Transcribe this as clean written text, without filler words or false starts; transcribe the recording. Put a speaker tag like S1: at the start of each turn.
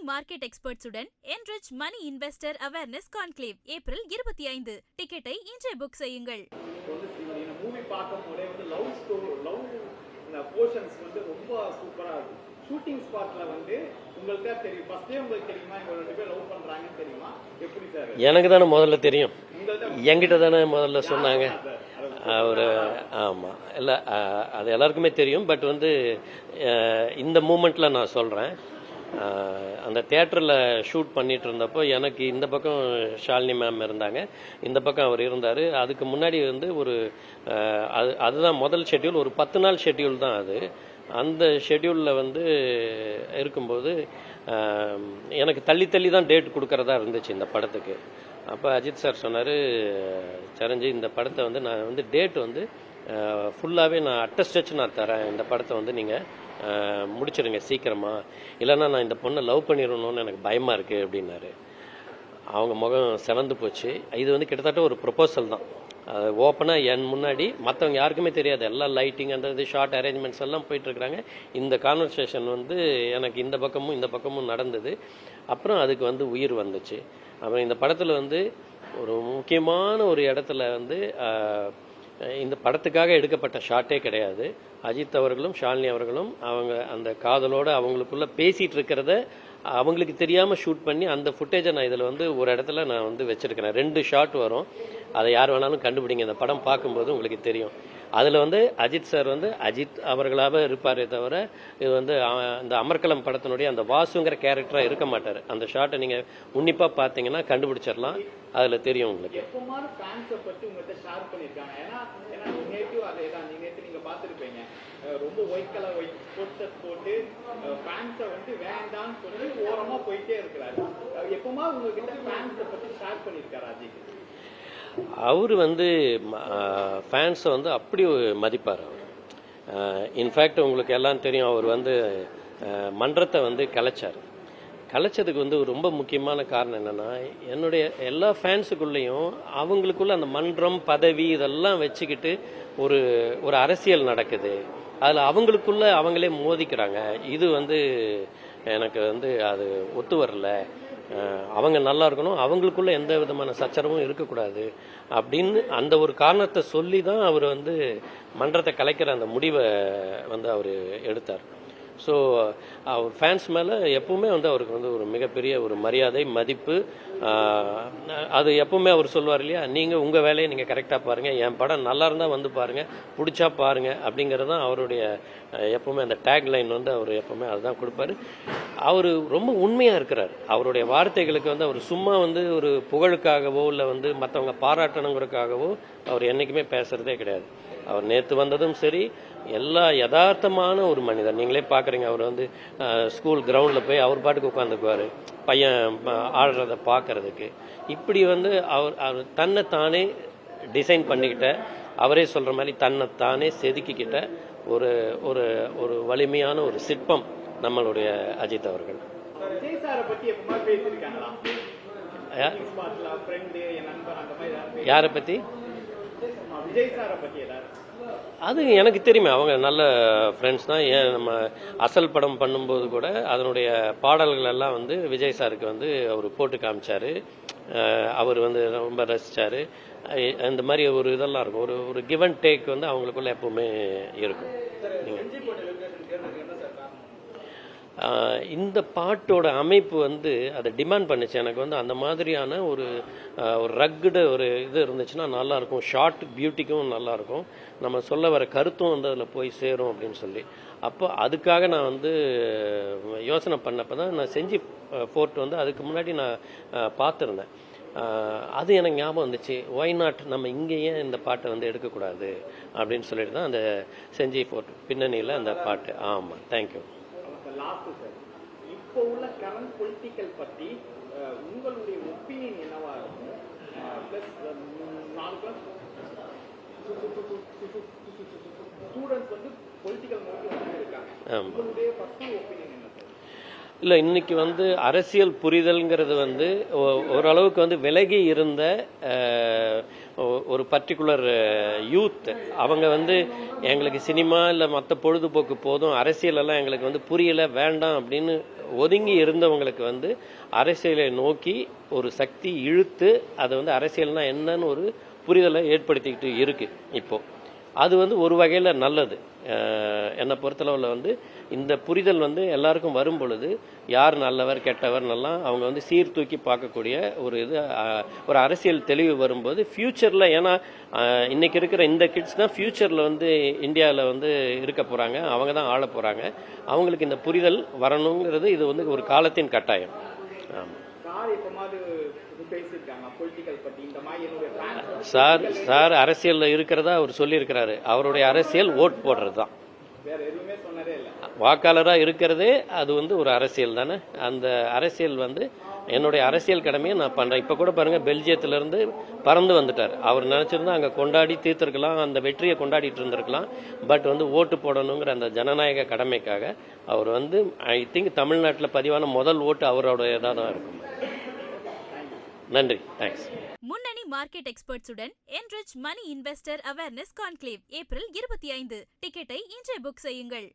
S1: Market எக்ஸ்பர்ட்ஸுடன் enrich money investor awareness conclave April 25. டிக்கெட்டை இன்றே book செய்யுங்கள்.
S2: ரொம்ப சூப்பரா இருக்கு. ஷூட்டிங் ஸ்பாட்ல உங்களுக்கு தெரியும், ஃபர்ஸ்டே உங்களுக்கு தெரியுமா இவங்க ரெண்டு பேரும் லவ் பண்றாங்கன்னு தெரியுமா? எப்படி சார்?
S3: எனக்கு தானே முதல்ல தெரியும், என்கிட்ட தானே முதல்ல சொன்னாங்க அவர். ஆமாம், இல்லை அது எல்லாருக்குமே தெரியும். பட் இந்த மூமெண்ட்டில் நான் சொல்கிறேன், அந்த தியேட்டரில் ஷூட் பண்ணிட்டு இருந்தப்போ எனக்கு இந்த பக்கம் ஷாலினி மேம் இருந்தாங்க, இந்த பக்கம் அவர் இருந்தார். அதுக்கு முன்னாடி ஒரு அதுதான் முதல் ஷெட்யூல், ஒரு 10 நாள் ஷெட்யூல் தான் அது. அந்த ஷெட்யூலில் இருக்கும்போது எனக்கு தள்ளி தள்ளி தான் டேட் கொடுக்கறதா இருந்துச்சு இந்த படத்துக்கு. அப்போ அஜித் சார் சொன்னார், சரஞ்சி இந்த படத்தை நான் டேட் ஃபுல்லாகவே நான் அட்டஸ்டச் நான் தரேன், இந்த படத்தை நீங்கள் முடிச்சிடுங்க சீக்கிரமா, இல்லைன்னா நான் இந்த பொண்ணை லவ் பண்ணிடணும்னு எனக்கு பயமாக இருக்குது அப்படின்னாரு. அவங்க முகம் செவந்து போச்சு. இது கிட்டத்தட்ட ஒரு ப்ரொபோசல் தான். அது ஓப்பனாக என் முன்னாடி மற்றவங்க யாருக்குமே தெரியாது, எல்லாம் லைட்டிங் அந்த ஷார்ட் அரேஞ்ச்மெண்ட்ஸ் எல்லாம் போயிட்டுருக்குறாங்க. இந்த கான்வர்சேஷன் எனக்கு இந்த பக்கமும் இந்த பக்கமும் நடந்தது. அப்புறம் அதுக்கு உயிர் வந்துச்சு. அப்புறம் இந்த படத்தில் ஒரு முக்கியமான ஒரு இடத்துல இந்த படத்துக்காக எடுக்கப்பட்ட ஷாட்டே கிடையாது. அஜித் அவர்களும் ஷாலினி அவர்களும் அவங்க அந்த காதலோடு அவங்களுக்குள்ள பேசிகிட்டு இருக்கிறத அவங்களுக்கு தெரியாமல் ஷூட் பண்ணி அந்த ஃபுட்டேஜை நான் இதில் ஒரு இடத்துல நான் வச்சிருக்கிறேன். 2 ஷாட் வரும், அதை யார் வேணாலும் கண்டுபிடிங்க, இந்த படம் பார்க்கும்போது உங்களுக்கு தெரியும். அதில் அஜித் சார் அஜித் அவர்களாக இருப்பாரே தவிர இது இந்த அமர்கலம் படத்தினுடைய அந்த வாசுங்கிற கேரக்டராக இருக்க மாட்டார். அந்த ஷாட்டை நீங்கள் உன்னிப்பாக பார்த்தீங்கன்னா கண்டுபிடிச்சிடலாம், அதில் தெரியும் உங்களுக்கு. ரொம்ப ஒயிட் கலர் போஸ்டர் போட்டு ஃபேன்ஸை வேண்டாம்னு சொல்லி ஓரமா போயிட்டே இருக்கிறாரு. எப்பமா உங்ககிட்ட ஃபேன்ஸை பத்தி ஷேர் பண்ணியிருக்காரு அஜித்? அவர் ஃபேன்ஸை அப்படி மதிப்பார் அவர். இன்ஃபேக்ட் உங்களுக்கு எல்லாம் தெரியும், அவர் மன்றத்தை கலைச்சார். கலைச்சதுக்கு ரொம்ப முக்கியமான காரணம் என்னன்னா, என்னுடைய எல்லா ஃபேன்ஸுக்குள்ளேயும் அவங்களுக்குள்ள அந்த மன்றம் பதவி இதெல்லாம் வச்சுக்கிட்டு ஒரு அரசியல் நடக்குது. அதில் அவங்களுக்குள்ள அவங்களே மோதிக்கிறாங்க. இது எனக்கு அது ஒத்து வரல. அவங்க நல்லா இருக்கணும், அவங்களுக்குள்ள எந்த விதமான சச்சரவும் இருக்கக்கூடாது அப்படின்னு அந்த ஒரு காரணத்தை சொல்லி தான் அவர் மன்றத்தை கலைக்கிற அந்த முடிவை அவர் எடுத்தார். ஸோ அவர் ஃபேன்ஸ் மேலே எப்பவுமே அவருக்கு ஒரு மிகப்பெரிய ஒரு மரியாதை மதிப்பு. அது எப்பவுமே அவர் சொல்லுவார் இல்லையா, நீங்கள் உங்கள் வேலையை நீங்கள் கரெக்டாக பாருங்கள், என் படம் நல்லா இருந்தால் பாருங்கள், பிடிச்சா பாருங்கள் அப்படிங்கிறது தான் அவருடைய எப்பவுமே அந்த டேக்லைன் அவர் எப்பவுமே அதுதான் கொடுப்பாரு. அவர் ரொம்ப உண்மையாக இருக்கிறார். அவருடைய வார்த்தைகளுக்கு அவர் சும்மா ஒரு புகழுக்காகவோ இல்லை மற்றவங்க பாராட்டணுங்கிறதுக்காகவோ அவர் என்றைக்குமே பேசுறதே கிடையாது. அவர் நேற்று வந்ததும் சரி, எல்லா யதார்த்தமான ஒரு மனிதர். நீங்களே பார்க்குறீங்க, அவர் ஸ்கூல் கிரவுண்டில் போய் அவர் பாட்டுக்கு உட்காந்துக்குவார் பையன் ஆடுறத பார்க்கறதுக்கு. இப்படி அவர் தன்னை தானே டிசைன் பண்ணிக்கிட்ட, அவரே சொல்கிற மாதிரி தன்னை தானே செதுக்கிக்கிட்ட ஒரு ஒரு ஒரு வலிமையான ஒரு சிற்பம் நம்மளுடைய அஜித் அவர்கள். யாரை பற்றி? அது எனக்கு தெரியுமே, அவங்க நல்ல ஃப்ரெண்ட்ஸ் தான். ஏன் நம்ம அசல் படம் பண்ணும்போது கூட அதனுடைய பாடல்கள் எல்லாம் விஜய் சாருக்கு அவர் போட்டு காமிச்சாரு. அவர் ரொம்ப ரசிச்சாரு. இந்த மாதிரி ஒரு இதெல்லாம் இருக்கும், ஒரு கிவ் அண்ட் டேக் அவங்களுக்குள்ள எப்பவுமே இருக்கும். இந்த பாட்டோட அமைப்பு அதை டிமாண்ட் பண்ணுச்சு. எனக்கு அந்த மாதிரியான ஒரு ரக்குடு ஒரு இது இருந்துச்சுன்னா நல்லா இருக்கும், ஷார்ட் பியூட்டிக்கும் நல்லா இருக்கும், நம்ம சொல்ல வர கருத்தும் அதில் போய் சேரும் அப்படின்னு சொல்லி. அப்போ அதுக்காக நான் யோசனை பண்ணப்போ தான் நான் செஞ்சி ஃபோர்ட் அதுக்கு முன்னாடி நான் பார்த்துருந்தேன். அது எனக்கு ஞாபகம் வந்துச்சு, ஒய் நாட் நம்ம இங்கேயே இந்த பாட்டை எடுக்கக்கூடாது அப்படின்னு சொல்லிட்டு தான் அந்த செஞ்சி ஃபோர்ட் பின்னணியில் அந்த பாட்டு. ஆமாம், தேங்க்யூ.
S2: இப்போ உள்ள கரண்ட் பொலிட்டிக்கல் பத்தி உங்களுடைய ஒப்பீனியன் என்னவா இருக்கும்? ஸ்டூடெண்ட்ஸ் பொலிட்டிக்கல் மோட்டிவ் இருக்காங்க. உங்களுடைய பர்சனல் ஒப்பீனியன் என்ன?
S3: இல்லை, இன்னைக்கு அரசியல் புரிதல்ங்கிறது ஓரளவுக்கு விலகி இருந்த
S4: ஒரு பர்டிகுலர் யூத் அவங்க வந்து எங்களுக்கு சினிமா இல்லை மற்ற பொழுதுபோக்கு போதும், அரசியலெல்லாம் எங்களுக்கு வந்து புரியலை வேண்டாம் அப்படின்னு ஒதுங்கி இருந்தவங்களுக்கு வந்து அரசியலை நோக்கி ஒரு சக்தி இழுத்து அதை வந்து அரசியல்னா என்னன்னு ஒரு புரிதலை ஏற்படுத்திக்கிட்டு இருக்கு இப்போ. அது வந்து ஒரு வகையில் நல்லது. என்னை பொறுத்தளவில் வந்து இந்த புரிதல் வந்து எல்லாருக்கும் வரும் பொழுது யார் நல்லவர் கெட்டவர் நல்லா அவங்க வந்து சீர்தூக்கி பார்க்கக்கூடிய ஒரு இது ஒரு அரசியல் தெளிவு வரும்போது ஃபியூச்சரில், ஏன்னா இன்னைக்கு இருக்கிற இந்த கிட்ஸ் தான் ஃபியூச்சரில் வந்து இந்தியாவில் வந்து இருக்க போகிறாங்க, அவங்க தான் ஆள போகிறாங்க. அவங்களுக்கு இந்த புரிதல் வரணுங்கிறது இது வந்து ஒரு காலத்தின் கட்டாயம். ஆமாம் சார் அரசியலில் இருக்கிறதா அவர் சொல்லியிருக்கிறாரு. அவருடைய அரசியல் ஓட் போடுறது தான். வாக்காளராக இருக்கிறதே அது வந்து ஒரு அரசியல் தானே. அந்த அரசியல் வந்து என்னுடைய அரசியல் கடமையை நான் பண்ணுறேன். இப்போ கூட பாருங்கள், பெல்ஜியத்திலேருந்து பறந்து வந்துட்டார். அவர் நினச்சிருந்தா அங்கே கொண்டாடி தீர்த்திருக்கலாம், அந்த வெற்றியை கொண்டாடிட்டு இருந்திருக்கலாம். பட் வந்து ஓட்டு போடணுங்கிற அந்த ஜனநாயக கடமைக்காக அவர் வந்து ஐ திங்க் தமிழ்நாட்டில் பதிவான முதல் ஓட்டு அவருடையதாக தான் இருக்கும். நன்றி, தேங்க்ஸ்.
S1: முன்னணி market எக்ஸ்பர்ட்ஸுடன் enrich money investor awareness conclave April 25. டிக்கெட்டை இன்றே புக் செய்யுங்கள்.